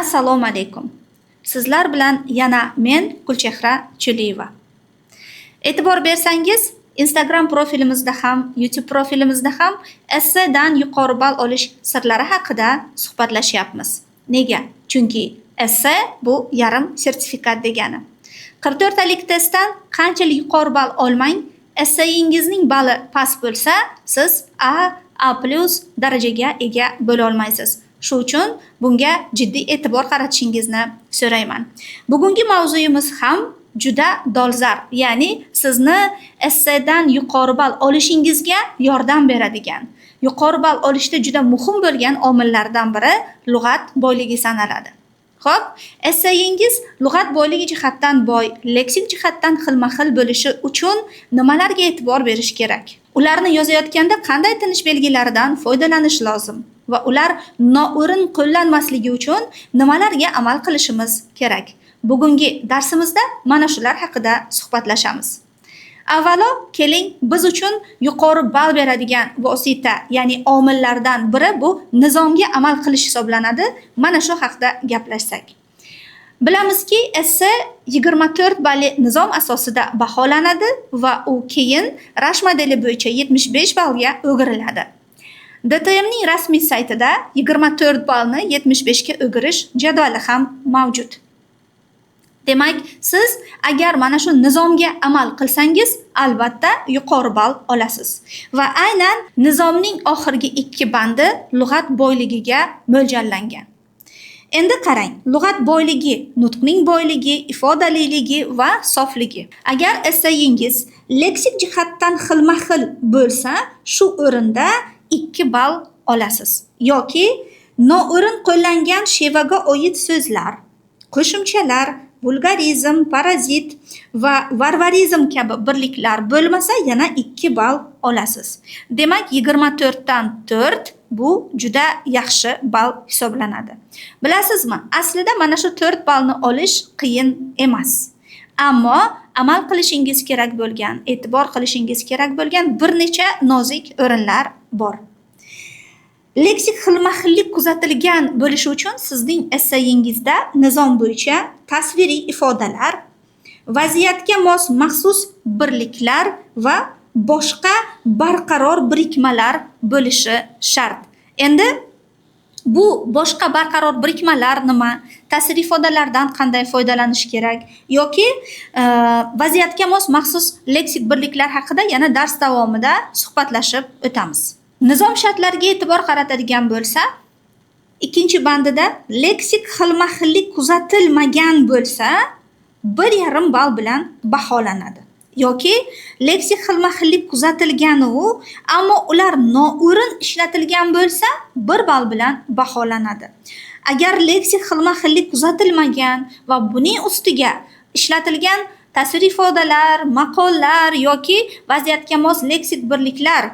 Assalomu alaykum. Sizlar bilan yana men Gulchehra Chuliyeva. E'tibor bersangiz, Instagram profilimizda ham, YouTube profilimizda ham essedan yuqori ball olish sirlari haqida suhbatlashyapmiz. Nega? Chunki esse bu yarim sertifikat degani. 44 talik testdan qanchalik yuqori ball olmang, essayingizning balli past bo'lsa, siz A+ darajaga ega bo'la olmaysiz. Shu uchun bunga jiddiy e'tibor qaratishingizni so'rayman. Bugungi mavzuyimiz ham juda dolzarb, ya'ni sizni essedan yuqori ball olishingizga yordam beradigan, yuqori ball olishda juda muhim bo'lgan omillardan biri lug'at boyligi sanaladi. Xo'p, essayingiz lug'at boyligi jihatdan boy, leksik jihatdan xilma-xil bo'lishi uchun nimalarga e'tibor berish kerak? Ularni yozayotganda qanday tinish belgilaridan foydalanish lozim va ular noo'rin qo'llanmasligi uchun nimalarga amal qilishimiz kerak? Bugungi darsimizda mana shular haqida suhbatlashamiz. Avvalo, keling biz uchun yuqori ball beradigan vosita, ya'ni omillardan biri bu nizomga amal qilish hisoblanadi. Mana shu haqida gaplashsak. Bilamizki, esse 24 balli nizom asosida baholanadi va u keyin Rash modeli bo'yicha 75 ballga o'giriladi. DTMning rasmiy saytida 24 ballni 75 ga o'girish jadvali ham mavjud. Demak, siz agar mana shu nizomga amal qilsangiz, albatta yuqori ball olasiz. Va aynan nizomning oxirgi 2 bandi lug'at boyligiga mo'ljallangan. Endi qarang, lug'at boyligi, nutqning boyligi, ifodaliligi va sofligi. Agar essayingiz leksik jihatdan xilma-xil bo'lsa, shu o'rinda 2 ball olasiz. Yoki noo'rin qo'llangan shevaga oid so'zlar, qo'shimchalar, vulgarizm, parazit va varvarizm kabi birliklar bo'lmasa yana 2 ball olasiz. Demak, 24 dan 4 bu juda yaxshi ball hisoblanadi. Bilasizmi, aslida mana shu 4 ballni olish qiyin emas. Ammo amal qilishingiz kerak bo'lgan, e'tibor qilishingiz kerak bo'lgan bir necha nozik o'rinlar bor. Leksik xilma-xillik kuzatilgan bo'lishi uchun sizning essayingizda nizom bo'yicha tasviriy ifodalar, vaziyatga mos maxsus birliklar va boshqa barqaror birikmalar bo'lishi shart. Endi bu boshqa barqaror birikmalar nima? Ta'sir ifodalardan qanday foydalanish kerak? Yoki vaziyatga mos maxsus leksik birliklar haqida yana dars davomida suhbatlashib o'tamiz. Nizom shartlariga e'tibor qaratadigan bo'lsa, 2-bandida leksik xilma-xillik kuzatilmagan bo'lsa, 1,5 ball bilan baholanadi. Yoki leksik xilma-xillik kuzatilgani ammo ular noo'rin ishlatilgan bo'lsa, 1 ball bilan baholanadi. Agar leksik xilma-xillik kuzatilmagan va buning ustiga ishlatilgan ta'sir ifodalar, maqollar yoki vaziyatga mos leksik birliklar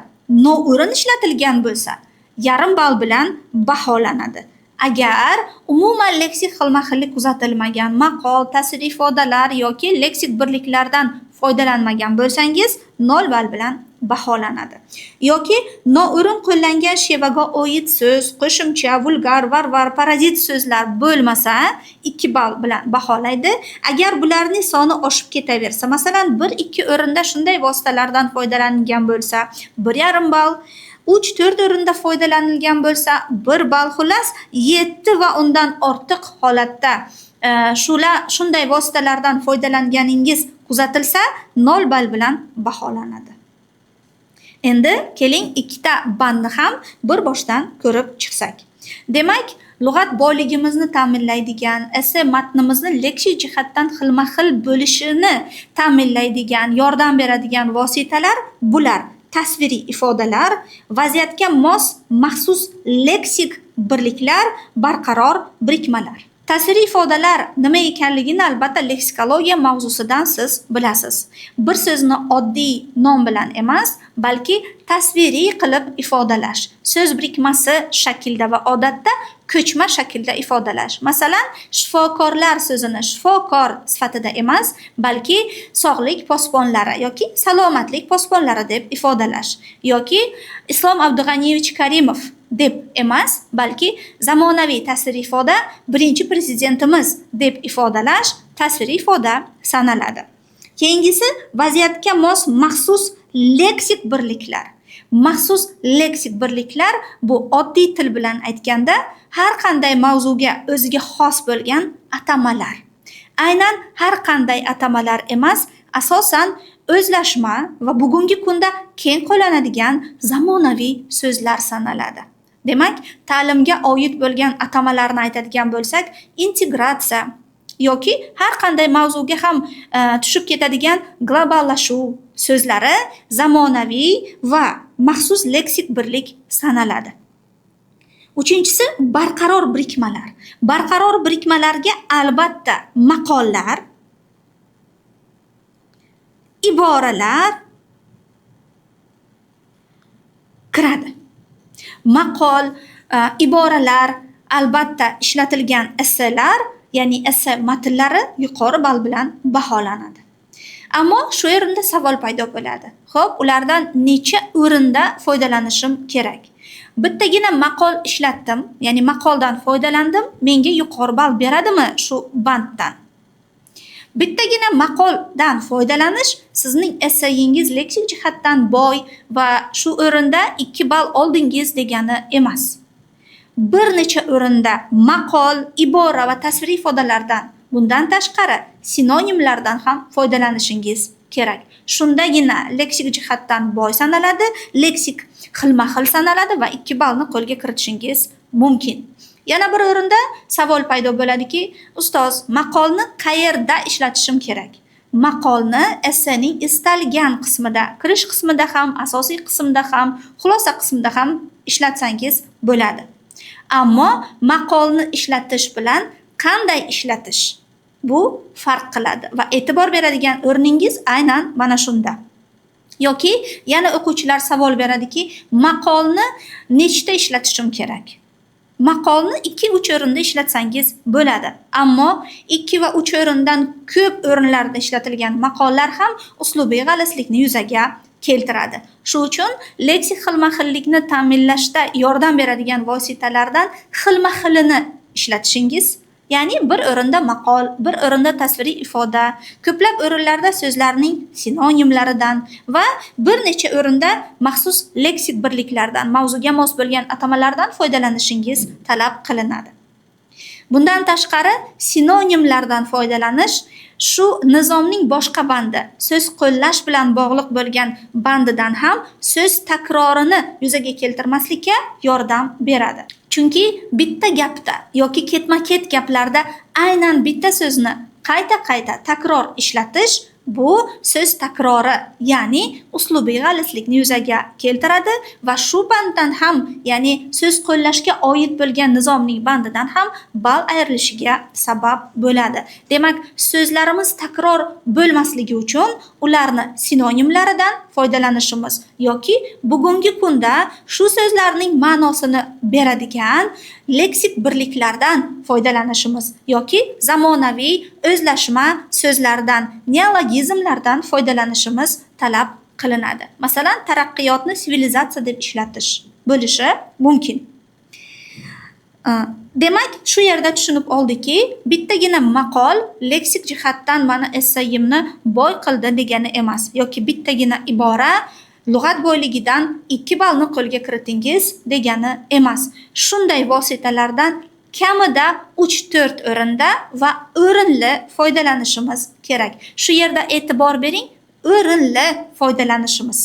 noo'rin ishlatilgan bo'lsa, 0,5 ball bilan baholanadi. Agar umuman leksik xilma-xillik kuzatilmagan maqol, ta'sir ifodalar yoki leksik birliklardan foydalanmagan bo'lsangiz, 0 ball bilan baholanadi. Yoki noo'rin qo'llangan shevaga oid so'z, qo'shimcha, vulgar, varvar, parazit so'zlar bo'lmasa, 2 ball bilan baholaydi. Agar bularning soni oshib ketaversa, masalan, 1-2 o'rinda shunday vositalardan foydalanilgan bo'lsa, 1,5 ball, 3-4 o'rinda foydalanilgan bo'lsa, 1 ball, xullas 7 va undan ortiq holatda shunday vositalardan foydalanganingiz kuzatilsa, 0 ball bilan baholanadi. Endi keling 2 bandni ham bir boshdan ko'rib chiqsak. Demak, lug'at boyligimizni ta'minlaydigan, esse matnimizni leksik jihatdan xilma-xil bo'lishini ta'minlaydigan, yordam beradigan vositalar bular: tasviriy ifodalar, vaziyatga mos maxsus leksik birliklar, barqaror birikmalar. Tasviriy ifodalar nima ekanligini albatta leksikologiya mavzusidan siz bilasiz. Bir so'zni oddiy nom bilan emas, balki tasviriy qilib ifodalash, so'z birikmasi shaklda va odatda ko'chma shaklda ifodalash. Masalan, shifokorlar so'zini shifokor sifatida emas, balki sog'lik posbonlari yoki salomatlik posbonlari deb ifodalash yoki Islom Abdug'aniyevich Karimov deb emas, balki zamonaviy tasviriy ifoda birinchi prezidentimiz deb ifodalash tasviriy ifoda sanaladi. Keyingisi vaziyatga mos maxsus leksik birliklar. Maxsus leksik birliklar bu oddiy til bilan aytganda har qanday mavzuga o'ziga xos bo'lgan atamalar. Aynan har qanday atamalar emas, asosan o'zlashma va bugungi kunda keng qo'llanadigan zamonaviy so'zlar sanaladi. Demak, ta'limga oid bo'lgan atamalarni aytadigan bo'lsak, integratsiya yoki har qanday mavzuga ham tushib ketadigan globallashuv so'zlari zamonaviy va maxsus leksik birlik sanaladi. Uchinchisi barqaror birikmalar. Barqaror birikmalarga albatta maqollar, iboralar kiradi. Maqol, iboralar, albatta ishlatilgan esselar, ya'ni esse matnlari yuqori ball bilan baholanadi. Ammo shu o'rinda savol paydo bo'ladi. Xo'p, ulardan necha o'rinda foydalanishim kerak? Bittagina maqol ishlatdim, ya'ni maqoldan foydalandim, menga yuqori ball beradimi shu banddan? Bittagina maqoldan foydalanish sizning essayingiz leksik jihatdan boy va shu o'rinda 2 ball oldingiz degani emas. Bir necha o'rinda maqol, ibora va tasviriy ifodalardan, bundan tashqari sinonimlardan ham foydalanishingiz kerak. Shundagina leksik jihatdan boy sanaladi, leksik xilma-xil sanaladi va 2 ballni qo'lga kiritishingiz mumkin. Yana bir o'rinda savol paydo bo'ladiki, ustoz, maqolni qayerda ishlatishim kerak? Maqolni essening istalgan qismida, kirish qismida ham, asosiy qismida ham, xulosa qismida ham ishlatsangiz bo'ladi. Ammo maqolni ishlatish bilan qanday ishlatish? Bu farq qiladi va e'tibor beradigan o'rningiz aynan mana shunda. Yoki yana o'quvchilar savol beradiki, maqolni nechta ishlatishim kerak? Maqolni 2-3 o'rinda ishlatsangiz bo'ladi. Ammo 2 va 3 o'rindan ko'p o'rinlarda ishlatilgan maqollar ham uslubiy g'alizlikni yuzaga keltiradi. Shu uchun leksik xilma-xillikni ta'minlashda yordam beradigan vositalardan xilma-xilini ishlatishingiz, ya'ni bir o'rinda maqol, bir o'rinda tasviriy ifoda, ko'plab o'rinlarda so'zlarning sinonimlaridan va bir necha o'rinda maxsus leksik birliklardan, mavzuga mos bo'lgan atamalardan foydalanishingiz talab qilinadi. Bundan tashqari sinonimlardan foydalanish shu nizomning boshqa bandi, so'z qo'llash bilan bog'liq bo'lgan bandidan ham so'z takrorini yuzaga keltirmaslikka yordam beradi. Chunki bitta gapda yoki ketma-ket gaplarda aynan bitta so'zni qayta-qayta takror ishlatish bu so'z takrori, ya'ni uslubiy g'alizlikni yuzaga keltiradi va shu banddan ham, ya'ni so'z qo'llashga oid bo'lgan nizomning bandidan ham ball ayrilishiga sabab bo'ladi. Demak, so'zlarimiz takror bo'lmasligi uchun ularni sinonimlaridan foydalanishimiz yoki bugungi kunda shu so'zlarning ma'nosini beradigan leksik birliklardan foydalanishimiz yoki zamonaviy o'zlashma so'zlardan, neologizmlardan foydalanishimiz talab qilinadi. Masalan, taraqqiyotni sivilizatsiya deb ishlatish bo'lishi mumkin. Demak, shu yerda tushunib oldiki, bittagina maqol leksik jihatdan mani essayimni boy qildi degani emas yoki bittagina ibora lug'at boyligidan 2 ballni qo'lga kiritingiz degani emas. Shunday vositalardan kamida 3-4 o'rinda va o'rinli foydalanishimiz kerak. Shu yerda e'tibor bering, o'rinli foydalanishimiz.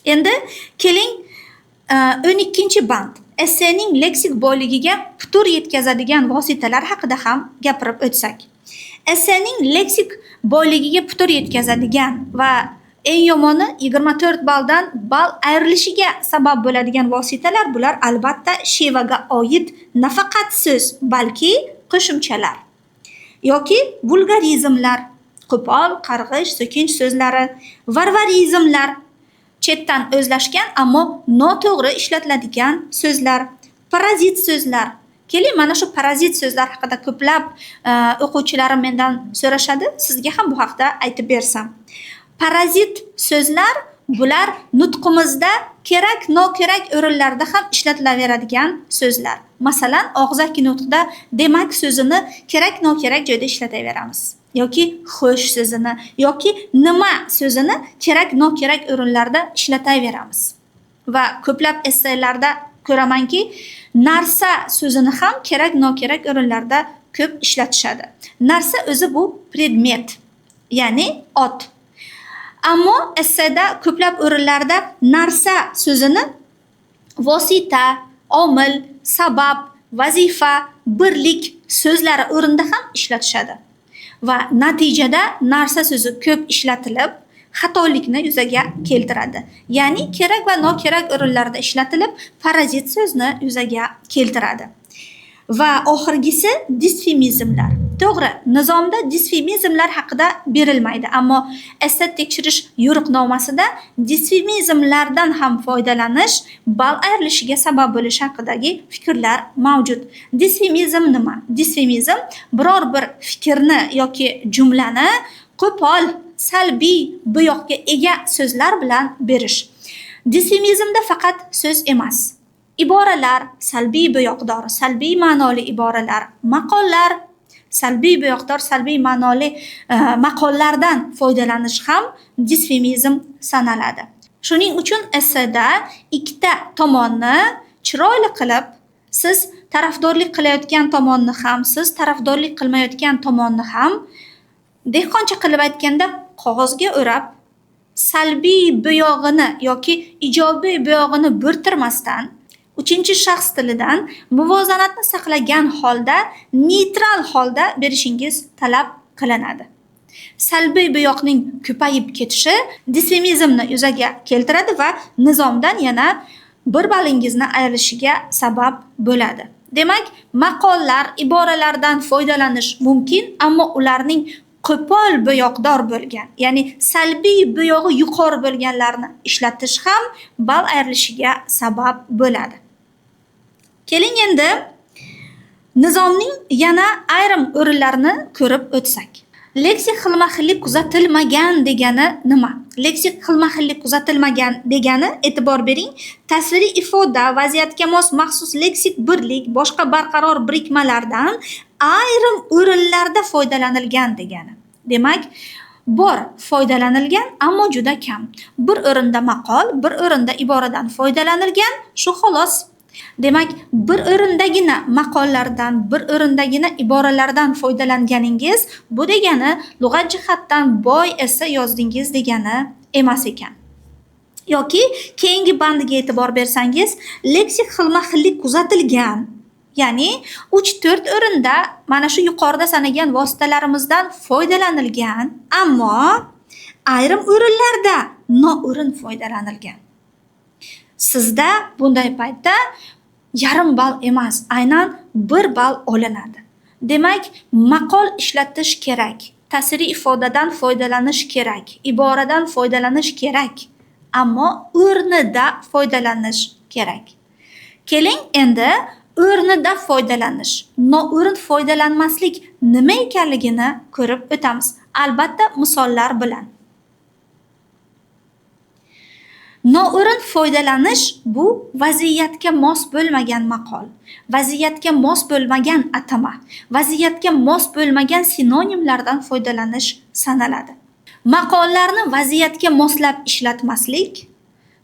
Endi keling 12-band. Essening leksik boyligiga putur yetkazadigan vositalar haqida ham gapirib o'tsak. Essening leksik boyligiga putur yetkazadigan va eng yomoni 24 balldan ball ayrilishiga sabab bo'ladigan vositalar bular albatta shevaga oid nafaqat so'z, balki qo'shimchalar yoki vulgarizmlar, qo'pol, qarg'ish, so'kinch so'zlari, varvarizmlar, chetdan o'zlashgan ammo noto'g'ri ishlatiladigan so'zlar, parazit so'zlar. Keling, mana shu parazit so'zlar haqida ko'plab o'quvchilarim mendan so'rashadi. Sizga ham bu haqida aytib bersam. Parazit so'zlar bular nutqimizda kerak, nokerak o'rinlarda ham ishlatilaveradigan so'zlar. Masalan, og'zaki nutqda demak so'zini kerak, nokerak joyda ishlataveramiz. Yoki xo'sh so'zini yoki nima so'zini kerak, nokerak o'rinlarda ishlataveramiz. Va ko'plab essaylarda ko'ramanki, narsa so'zini ham kerak, nokerak o'rinlarda ko'p ishlatishadi. Narsa o'zi bu predmet, ya'ni ot. Ammo essayda ko'plab o'rinlarda narsa so'zini vosita, omil, sabab, vazifa, birlik so'zlari o'rinda ham ishlatishadi. Va natijada narsa so'zi ko'p ishlatilib, xatolikni yuzaga keltiradi. Ya'ni kerak va nokerak o'rinlarda ishlatilib, parazit so'zni yuzaga keltiradi. Va oxirgisi disfemizmlar. To'g'ri, nizomda disfemizmlar haqida berilmaydi, ammo essay tekshirish yo'riqnomasida disfemizmlardan ham foydalanish ball ayrilishiga sabab bo'lishi haqidagi fikrlar mavjud. Disfemizm nima? Disfemizm biror bir fikrni yoki jumlani qo'pol, salbiy bo'yoqga ega so'zlar bilan berish. Disfemizmda faqat so'z emas, iboralar, salbiy bo'yoqdor, salbiy ma'noli iboralar, maqollar, salbiy bo'yoqdor, salbiy ma'noli maqollardan foydalanish ham disfemizm sanaladi. Shuning uchun essayda ikkita tomonni chiroyli qilib, siz tarafdorlik qilayotgan tomonni ham, siz tarafdorlik qilmayotgan tomonni ham dehqoncha qilib aytganda qog'ozga o'rab, salbiy bo'yog'ini yoki ijobiy bo'yog'ini bo'rtirmasdan, uchinchi shaxs tilidan muvozanatni saqlagan holda, neytral holda berishingiz talab qilinadi. Salbiy bo'yoqning ko'payib ketishi disfemizmni yuzaga keltiradi va nizomdan yana bir ballingizni ayrilishiga sabab bo'ladi. Demak, maqollar, iboralardan foydalanish mumkin, ammo ularning qo'pol bo'yoqdor bo'lgan, ya'ni salbiy bo'yog'i yuqori bo'lganlarni ishlatish ham ball ayrilishiga sabab bo'ladi. Keling endi nizomning yana ayrim o'rinlarini ko'rib o'tsak. Leksik xilma-xillik kuzatilmagan degani nima? Leksik xilma-xillik kuzatilmagan degani, e'tibor bering, tasviriy ifoda, vaziyatga mos maxsus leksik birlik, boshqa barqaror birikmalardan ayrim o'rinlarda foydalanilgan degani. Demak, bor foydalanilgan, ammo juda kam. Bir o'rinda maqol, bir o'rinda iboradan foydalanilgan, shu xolos. Demak, bir o'rindagina maqollardan, bir o'rindagina iboralardan foydalanganingiz, bu degani lug'at jihatdan boy essay yozdingiz degani emas ekan. Yoki keyingi bandiga e'tibor bersangiz, leksik xilma-xillik kuzatilgan, ya'ni 3-4 o'rinda mana shu yuqorida sanagan vositalarimizdan foydalanilgan, ammo ayrim o'rinlarda noo'rin foydalanilgan. Sizda bunday paytda yarim ball emas, aynan 1 ball olinadi. Demak, maqol ishlatish kerak, tasviriy ifodadan foydalanish kerak, iboradan foydalanish kerak, ammo o'rnida foydalanish kerak. Keling endi o'rnida foydalanish, noo'rin foydalanmaslik nima ekanligini ko'rib o'tamiz, albatta misollar bilan. Noo'rin foydalanish bu vaziyatga mos bo'lmagan maqol, vaziyatga mos bo'lmagan atama, vaziyatga mos bo'lmagan sinonimlardan foydalanish sanaladi. Maqollarni vaziyatga moslab ishlatmaslik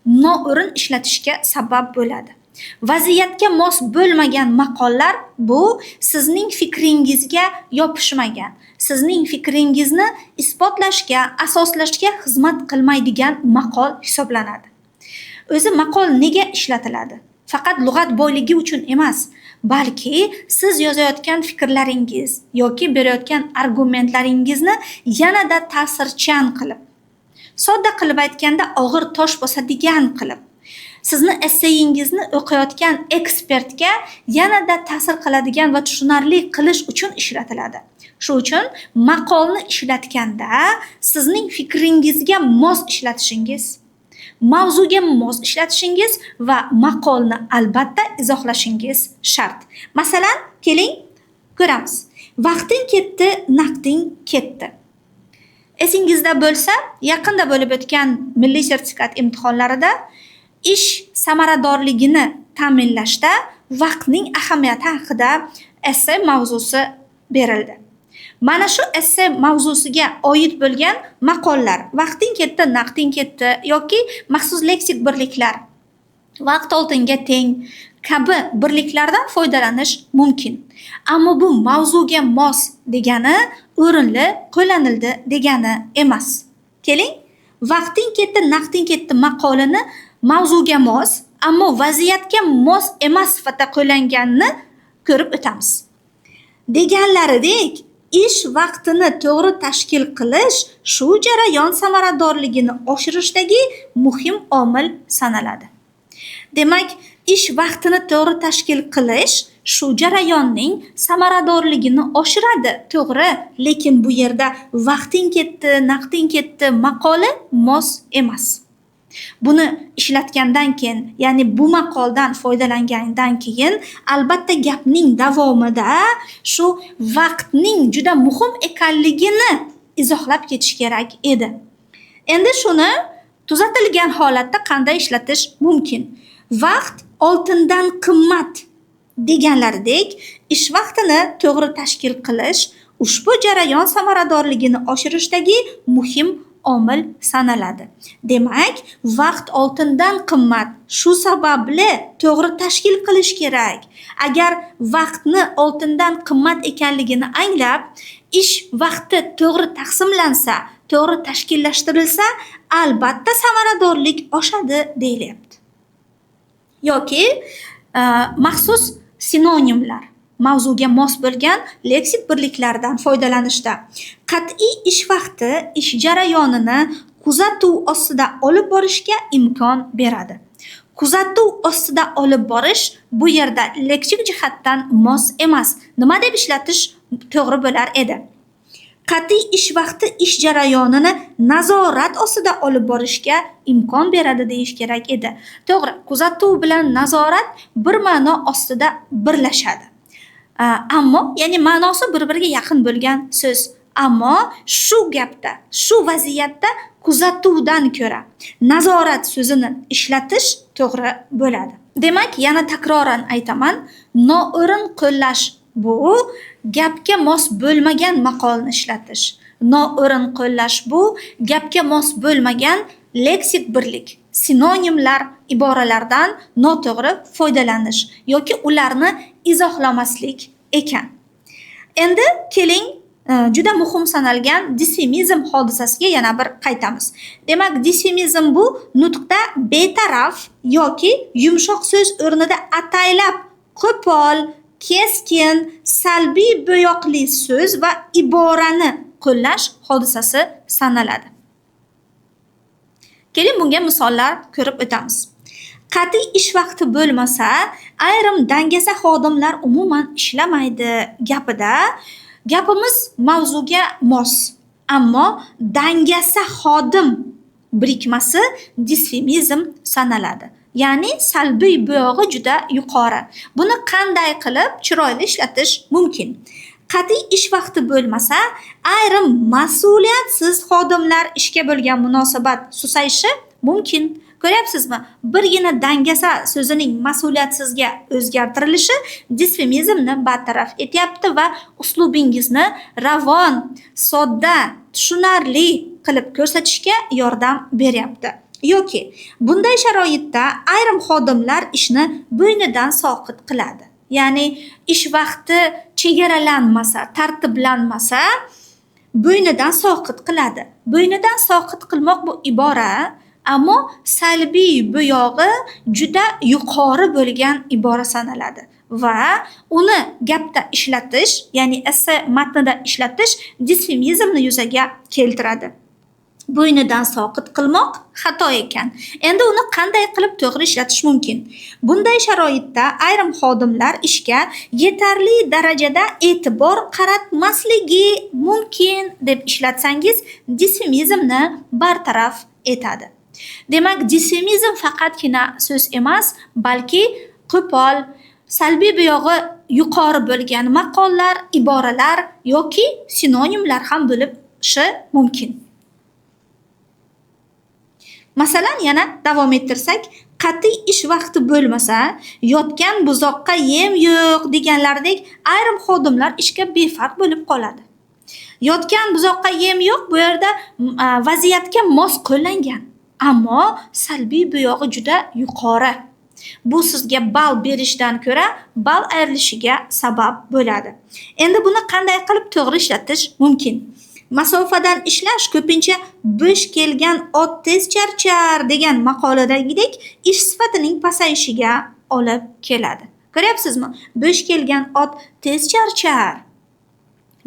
noo'rin ishlatishga sabab bo'ladi. Vaziyatga mos bo'lmagan maqollar bu sizning fikringizga yopishmagan, sizning fikringizni isbotlashga, asoslashga xizmat qilmaydigan maqol hisoblanadi. O'zi maqol nega ishlatiladi? Faqat lug'at boyligi uchun emas, balki siz yozayotgan fikrlaringiz yoki berayotgan argumentlaringizni yanada ta'sirchan qilib, sodda qilib aytganda og'ir tosh bosadigan qilib, sizni essayingizni o'qiyotgan ekspertga yanada ta'sir qiladigan va tushunarli qilish uchun ishlatiladi. Shu uchun maqolni ishlatganda sizning fikringizga mos ishlatishingiz, mavzuga mos ishlatishingiz va maqolni albatta izohlashingiz shart. Masalan, keling ko'ramiz. Vaqting ketdi, naqding ketdi. Esingizda bo'lsa, yaqinda bo'lib o'tgan milliy sertifikat imtihonlarida ish samaradorligini ta'minlashda vaqtning ahamiyati haqida essay mavzusi berildi. Mana shu essay mavzusiga oid bo'lgan maqollar, vaqting ketdi, naqding ketdi yoki maxsus leksik birliklar, vaqt oltinga teng kabi birliklardan foydalanish mumkin. Ammo bu mavzuga mos degani o'rinli, qo'llanildi degani emas. Keling, vaqting ketdi, naqding ketdi maqolini mavzuga mos, ammo vaziyatga mos emas sifatida qo'llanganini ko'rib o'tamiz. Deganlaridek, ish vaqtini to'g'ri tashkil qilish shu jarayon samaradorligini oshirishdagi muhim omil sanaladi. Demak, ish vaqtini to'g'ri tashkil qilish shu jarayonning samaradorligini oshiradi, to'g'ri, lekin bu yerda vaqting ketdi, naqding ketdi maqoli mos emas. Buni ishlatgandan keyin, ya'ni bu maqoldan foydalangandan keyin albatta gapning davomida shu vaqtning juda muhim ekanligini izohlab ketish kerak edi. Endi shuni tuzatilgan holatda qanday ishlatish mumkin? Vaqt oltindan qimmat deganlaridek, ish vaqtini to'g'ri tashkil qilish ushbu jarayon samaradorligini oshirishdagi muhim omil sanaladi. Demak, vaqt oltindan qimmat. Shu sababli to'g'ri tashkil qilish kerak. Agar vaqtni oltindan qimmat ekanligini anglab, ish vaqti to'g'ri taqsimlansa, to'g'ri tashkillashtirilsa, albatta samaradorlik oshadi deyilyapti. Yoki maxsus sinonimlar, mavzuga mos bo'lgan leksik birliklardan foydalanishda qat'iy ish vaqti ish jarayonini kuzatuv ostida olib borishga imkon beradi. Kuzatuv ostida olib borish bu yerda leksik jihatdan mos emas. Nima deb ishlatish to'g'ri bo'lar edi? Qat'iy ish vaqti ish jarayonini nazorat ostida olib borishga imkon beradi deyish kerak edi. To'g'ri, kuzatuv bilan nazorat bir ma'no ostida birlashadi. Ammo, ya'ni ma'nosi bir-biriga yaqin bo'lgan so'z. Ammo shu gapda, shu vaziyatda kuzatuvdan ko'ra nazorat so'zini ishlatish to'g'ri bo'ladi. Demak, yana takroran aytaman, noo'rin qo'llash bu gapga mos bo'lmagan maqolni ishlatish. Noo'rin qo'llash bu gapga mos bo'lmagan leksik birlik, sinonimlar, iboralardan noto'g'ri foydalanish yoki ularni izohlamaslik ekan. Endi keling, juda muhim sanalgan disfemizm hodisasiga yana bir qaytamiz. Demak, disfemizm bu nutqda betaraf yoki yumshoq so'z o'rnida ataylab qo'pol, keskin, salbiy bo'yoqli so'z va iborani qo'llash hodisasi sanaladi. Keling, bunga misollar ko'rib o'tamiz. Qat'iy ish vaqti bo'lmasa, ayrim dangasa xodimlar umuman ishlamaydi gapida gapimiz mavzuga mos, ammo dangasa xodim birikmasi disfemizm sanaladi. Ya'ni salbiy bo'yog'i juda yuqori. Buni qanday qilib chiroyli ishlatish mumkin? Qat'iy ish vaqti bo'lmasa, ayrim mas'uliyatsiz xodimlar ishga bo'lgan munosabat susayishi mumkin. Ko'ryapsizmi? Birgina dangasa so'zining mas'uliyatsizga o'zgartirilishi disfemizmni bartaraf etyapti va uslubingizni ravon, sodda, tushunarli qilib ko'rsatishga yordam beryapti. Yoki bunday sharoitda ayrim xodimlar ishni bo'ynidan soqit qiladi. Ya'ni ish vaqti chegaralanmasa, tartiblanmasa, bo'ynidan soqit qiladi. Bo'ynidan soqit qilmoq bu ibora, ammo salbiy bo'yog'i juda yuqori bo'lgan ibora sanaladi va uni gapda ishlatish, ya'ni essay matnida ishlatish disfemizmni yuzaga keltiradi. Bo'ynidan soqit qilmoq xato ekan. Endi uni qanday qilib to'g'ri ishlatish mumkin? Bunday sharoitda ayrim xodimlar ishga yetarli darajada e'tibor qaratmasligi mumkin deb ishlatsangiz disfemizmni bartaraf etadi. Demak, dissemizm faqatgina so'z emas, balki qo'pol, salbiy buyog'i yuqori bo'lgan maqollar, iboralar yoki sinonimlar ham bo'lishi mumkin. Masalan, yana davom ettirsak, qat'iy ish vaqti bo'lmasa, yotgan buzoqqa yem yo'q deganlardek ayrim xodimlar ishga befarq bo'lib qoladi. Yotgan buzoqqa yem yo'q bu yerda vaziyatga mos qo'llangan, ammo salbiy buyog'i juda yuqori. Bu sizga ball berishdan ko'ra ball ayrilishiga sabab bo'ladi. Endi buni qanday qilib to'g'ri ishlatish mumkin? Masofadan ishlash ko'pincha bo'sh kelgan ot tez charchar degan maqoladagidek ish sifatining pasayishiga olib keladi. Ko'ryapsizmi? Bo'sh kelgan ot tez charchar.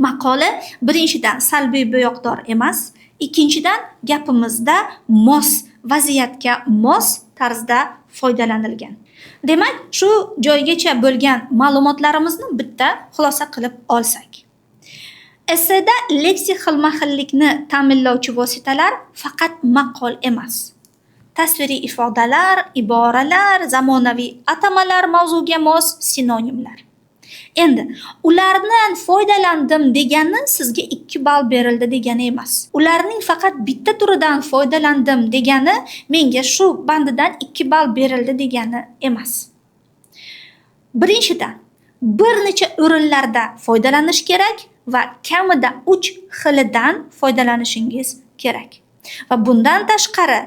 Maqola birinchidan salbiy buyoqdor emas, ikkinchidan gapimizda mos, vaziyatga mos tarzda foydalanilgan. Demak, shu joygacha bo'lgan ma'lumotlarimizni bitta xulosa qilib olsak. Esseda leksik xilma-xillikni ta'minlovchi vositalar faqat maqol emas. Tasviriy ifodalar, iboralar, zamonaviy atamalar, mavzuga mos sinonimlar. Endi ulardan foydalandim degani sizga 2 ball berildi degani emas. Ularning faqat bitta turidan foydalandim degani menga shu bandidan 2 ball berildi degani emas. Birinchidan, bir necha o'rinlarda foydalanish kerak va kamida 3 xilidan foydalanishingiz kerak. Va bundan tashqari,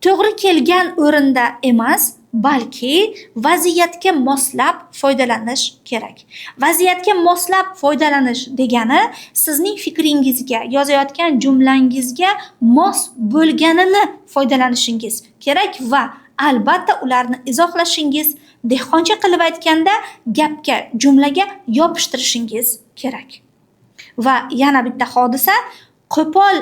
to'g'ri kelgan o'rinda emas, balki vaziyatga moslab foydalanish kerak. Vaziyatga moslab foydalanish degani sizning fikringizga, yozayotgan jumlangizga mos bo'lganini foydalanishingiz kerak va albatta ularni izohlashingiz, dehqoncha qilib aytganda gapga, jumlaga yopishtirishingiz kerak. Va yana bitta hodisa, qo'pol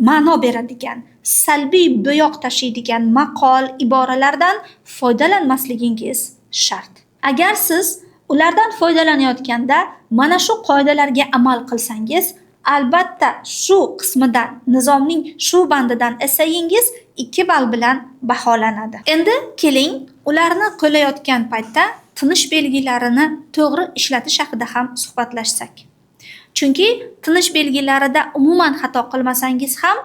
ma'no beradigan, salbiy bo'yoq tashiydigan maqol, iboralardan foydalanmasligingiz shart. Agar siz ulardan foydalanayotganda mana shu qoidalarga amal qilsangiz, albatta shu qismidan, nizomning shu bandidan esayingiz 2 ball bilan baholanadi. Endi keling, ularni qo'llayotgan paytda tinish belgilarini to'g'ri ishlatish haqida ham suhbatlashsak. Chunki tinish belgilarida umuman xato qilmasangiz ham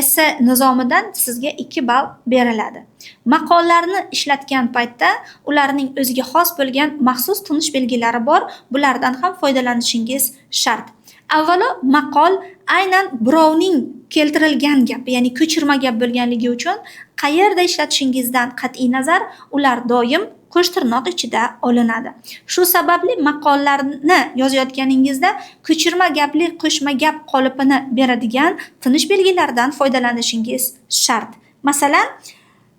esse nizomidan sizga 2 ball beriladi. Maqollarni ishlatgan paytda ularning o'ziga xos bo'lgan maxsus tinish belgilari bor, bulardan ham foydalanishingiz shart. Avvalo, maqol aynan birovning keltirilgan gapi, ya'ni ko'chirma gap bo'lganligi uchun qayerda ishlatishingizdan qat'iy nazar ular doim qo'sh tirnoq ichida olinadi. Shu sababli maqollarni yozayotganingizda ko'chirma gapli qo'shma gap qolipini beradigan tinish belgilaridan foydalanishingiz shart. Masalan,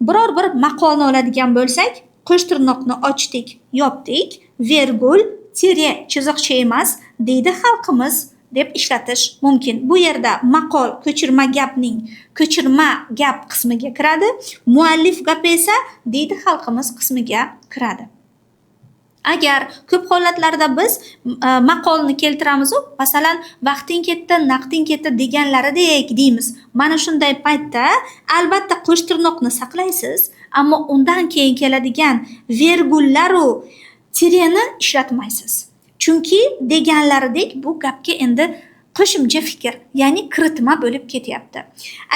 biror bir maqolni oladigan bo'lsak, qo'sh tirnoqni ochdik, yopdik, vergul, tire chiziqcha emas, deydi xalqimiz deb ishlatish mumkin. Bu yerda maqol ko'chirma gapning ko'chirma gap qismiga kiradi, muallif gapi esa deydi xalqimiz qismiga kiradi. Agar ko'p holatlarda biz maqolni keltiramiz, masalan, vaqting ketdi, naqding ketdi deganlaridek deymiz. Mana shunday paytda albatta qo'sh tirnoqni saqlaysiz, ammo undan keyin keladigan vergullar u tireni ishlatmaysiz. Chunki deganlaridek bu gapga endi qo'shimcha fikr, ya'ni kiritma bo'lib ketyapti.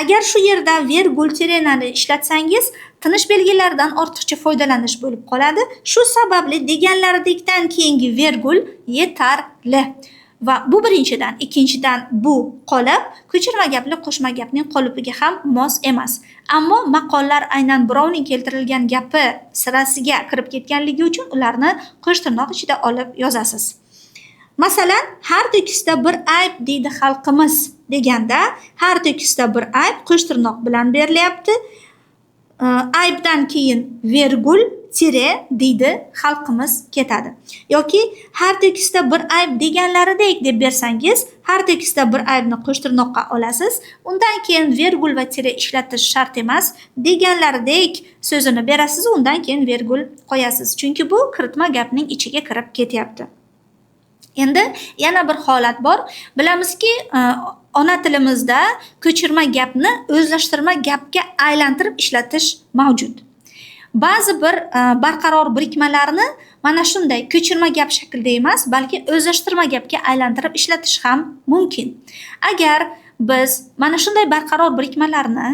Agar su yerda vergul tirenani ishlatsangiz, tinish belgilaridan ortiqcha foydalanish bo'lib qoladi. Shu sababli deganlaridekdan keyingi vergul yetarli. Va bu birinchidan, ikkinchidan bu qolip, ko'chirma gapli qo'shma gapning qolipiga ham mos emas. Ammo maqollar aynan birovning keltirilgan gapi sirasiga kirib ketganligi uchun ularni qo'sh tirnoq ichida olib yozasiz. Masalan, har tekisda bir ayb deydi xalqimiz deganda, har tekisda bir ayb qo'sh tirnoq bilan berilyapti. Aybdan keyin vergul tire deydi xalqimiz ketadi. Yoki har tekisda bir ayb deganlaridek deb bersangiz, har tekisda bir aybni qo'sh tirnoqqa olasiz. Undan keyin vergul va tire ishlatish shart emas. Deganlaridek so'zini berasiz, undan keyin vergul qo'yasiz. Chunki bu kiritma gapning ichiga kirib ketyapti. Endi yana bir holat bor. Bilamizki, ona tilimizda ko'chirma gapni o'zlashtirma gapga aylantirib ishlatish mavjud. Ba'zi bir barqaror birikmalarni mana shunday ko'chirma gap shaklida emas, balki o'zlashtirma gapga aylantirib ishlatish ham mumkin. Agar biz mana shunday barqaror birikmalarni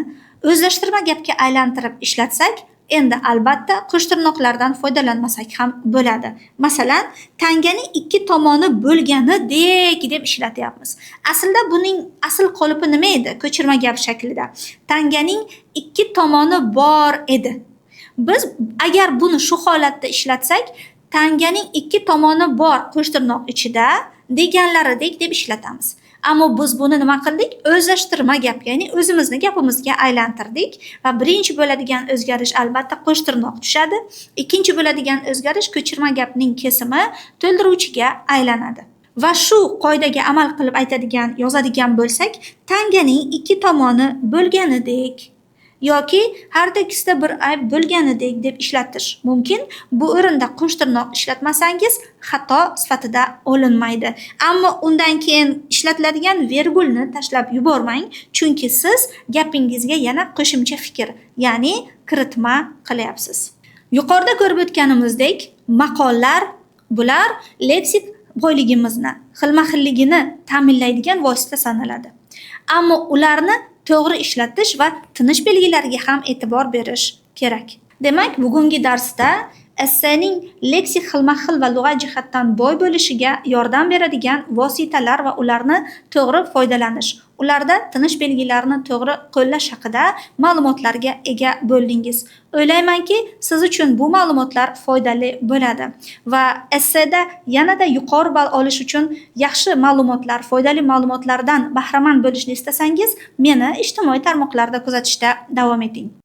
o'zlashtirma gapga aylantirib ishlatsak, endi albatta qo'sh tirnoqlardan foydalanmasak ham bo'ladi. Masalan, tanganing ikki tomoni bo'lganidek deb ishlatyapmiz. Aslida buning asl qolipi nima edi? Ko'chirma gap shaklida. Tanganing ikki tomoni bor edi. Biz agar buni shu holatda ishlatsak, tanganing ikki tomoni bor qo'sh tirnoq ichida deganlaridek deb ishlatamiz. Ammo biz buni nima qildik? O'zlashtirma gap, ya'ni o'zimizni gapimizga aylantirdik va birinchi bo'ladigan o'zgarish albatta qo'sh tirnoq tushadi. Ikkinchi bo'ladigan o'zgarish ko'chirma gapning kesimi to'ldiruvchiga aylanadi. Va shu qoidaga amal qilib yozadigan bo'lsak, tanganing ikki tomoni bo'lganidek yoki har ikkisida bir ayb bo'lganidek deb ishlatish mumkin. Bu o'rinda qo'sh tirnoq ishlatmasangiz xato sifatida olinmaydi. Ammo undan keyin ishlatiladigan vergulni tashlab yubormang, chunki siz gapingizga yana qo'shimcha fikr, ya'ni kiritma qilyapsiz. Yuqorida ko'rib o'tganimizdek, maqollar bular leksik boyligimizni, xilma-xilligini ta'minlaydigan vosita sanaladi. Ammo ularni to'g'ri ishlatish va tinish belgilariga ham e'tibor berish kerak. Demak, bugungi darsda essening leksik xilma-xil va lug'at jihatdan boy bo'lishiga yordam beradigan vositalar va ularni to'g'ri foydalanish, ularda tinish belgilarini to'g'ri qo'llash haqida ma'lumotlarga ega bo'ldingiz. O'ylaymanki, siz uchun bu ma'lumotlar foydali bo'ladi va esseda yanada yuqori ball olish uchun yaxshi ma'lumotlar, foydali ma'lumotlardan bahramand bo'lishni istasangiz, meni ijtimoiy tarmoqlarda kuzatishda davom eting.